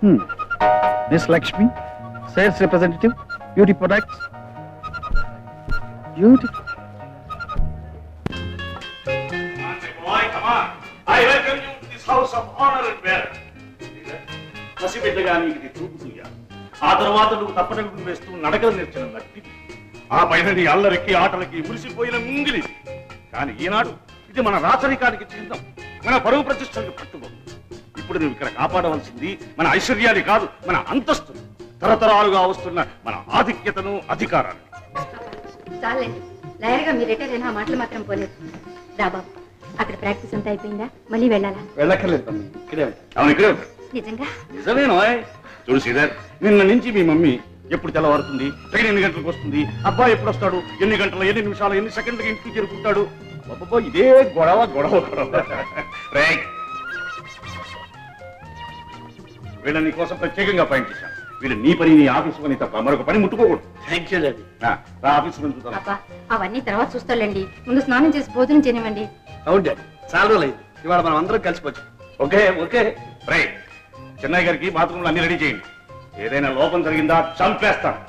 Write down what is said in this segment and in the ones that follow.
Miss Lakshmi, sales representative, beauty products. Beauty. Boy, come on. I welcome you to this house of honor and merit. పసిబిడ్డగా నీకు ఇది చూపుతుందా? ఆ తర్వాత నువ్వు తప్పటడుగులు వేస్తూ నడకలు నేర్చిన నట్టి, ఆ పైన నీ అల్లరికి ఆటలకి మురిసిపోయిన ముంగిలి. కానీ ఈనాడు ఇది మన రాచరికానికి చిహ్నం, మన పరువు ప్రతిష్టలకు కట్టుబడి. ఇప్పుడు నువ్వు ఇక్కడ కాపాడవలసింది మన ఐశ్వర్యాన్ని కాదు, మన అంతస్తు, తరతరాలుగా వస్తున్న మన ఆధిక్యతను, అధికారాన్ని. చాలండి, లాయర్గా మీరు రిటైర్ అయినా మాటలు మాత్రం పోలేదు. రాబాబు, అక్కడ ప్రాక్టీస్ అంతా అయిపోయిందా? మళ్ళీ వెళ్ళాలా? వెళ్ళక్కర్లేదు తమ్మి, ఇక్కడే అవును, ఇక్కడే ఉంటా. నిజంగా? నిజమేనో. చూడు శ్రీధర్, నిన్న నుంచి మీ మమ్మీ ఎప్పుడు తెల్లవారుతుంది, ట్రైన్ ఎన్ని గంటలకు వస్తుంది, అబ్బాయి ఎప్పుడు వస్తాడు, ఎన్ని గంటలు, ఎన్ని నిమిషాలు, ఎన్ని సెకండ్లకి ఇంటికి చేరుకుంటాడు, అబ్బబ్బో ఇదే గొడవ గొడవ గొడవ. రైట్, వీళ్ళ నీ కోసం ప్రత్యేకంగా పాయింట్ చేశాను. వీళ్ళు నీ పని, నీ ఆఫీసు పని తప్ప మరొక పని ముట్టుకోకూడదు. Thank you daddy. రా ఆఫీసు పని చూద్దాం. అబ్బా, అవన్నీ తర్వాత చూస్తాలండి, ముందు స్నానం చేసి భోజనం చేయనివ్వండి. అవును డాడీ, చాలా రోజులు ఇవాళ మనం అందరం కలిసిపోవచ్చు. Okay okay. రైట్, చెన్నై గారికి బాత్రూమ్లు అన్ని రెడీ చేయండి. ఏదైనా లోపం జరిగిందా చంపేస్తాను.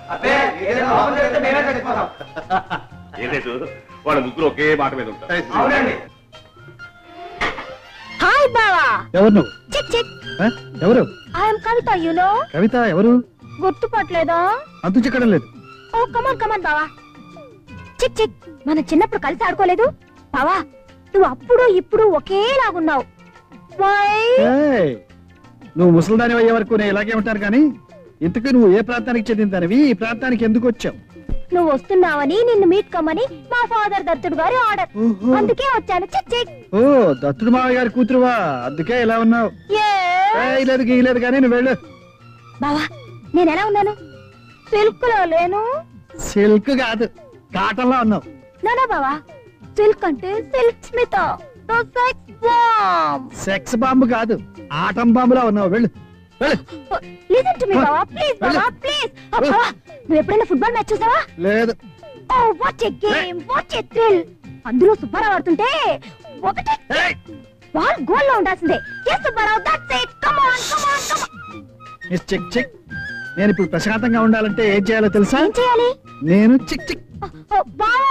ఏలేదు, వాళ్ళ ముగ్గురు ఒకే మాట మీద ఉంటారు. హాయ్ బావా. ఎవరు నువ్వు? చిక్ చిక్. ఎవరు? I'm Kavitha, you know. Kavitha ఎవరు? గుర్తుపట్టలేదా? అంతు చిక్కడం లేదు. ఓ కమాన్ కమాన్ బావా. చిక్ చిక్, మనం చిన్నప్పుడు కలిసి ఆడుకోలేదు బావా? నువ్వు అప్పుడు ఇప్పుడు ఒకేలాగున్నావు. ఏయ్, నువ్వు ముసలిదాని అయ్యే వరకు నేను ఇలాగే ఉంటాను, కానీ ఇంతకు నువ్వు ఏ ప్రాంతానికి చెందిందానివి, ఈ ప్రాంతానికి ఎందుకు వచ్చావు? నువ్వు వస్తున్నావని నిన్ను మీట్ కమ్మని మా ఫాదర్ దత్తుడు గారి ఆర్డర్, ఓహో. అందుకే వచ్చాను. చిక్ చిక్. ఓ, దత్తుడు మావయ్య గారి కూతురువా, అందుకే ఇలా ఉన్నావు. Yes. లేదు గీయలేదు, కానీ నువ్వు వెళ్ళు. బావా, నేను ఎలా ఉన్నాను? సిల్క్ లో లేను. సిల్క్ కాదు, కాటన్ లో ఉన్నావు. నానా బావా, సిల్క్ అంటే Silk Smitha, sex bomb. Sex bomb కాదు, ఆటం బాంబులా ఉన్నావు. వెళ్ళు వెళ్ళు. లిసన్ టు మీ బావా, ప్లీజ్ బావా, ప్లీజ్. బావా, నువ్వు ఎప్పుడైనా ఫుట్బాల్ మ్యాచ్ చూసావా? లేదు. Oh what a game, what a thrill. అందులో సుబ్బారావు ఆడుతుంటే ఒకటి బాల్ గోల్ లో ఉండాల్సిందే. yes Subbarao, that's it. Come on come on come on. Miss చిక్ చిక్, నేను ఇప్పుడు ప్రశాంతంగా ఉండాలంటే ఏం చేయాలో తెలుసా? ఏం చేయాలి? నేను చిక్ చిక్ బావా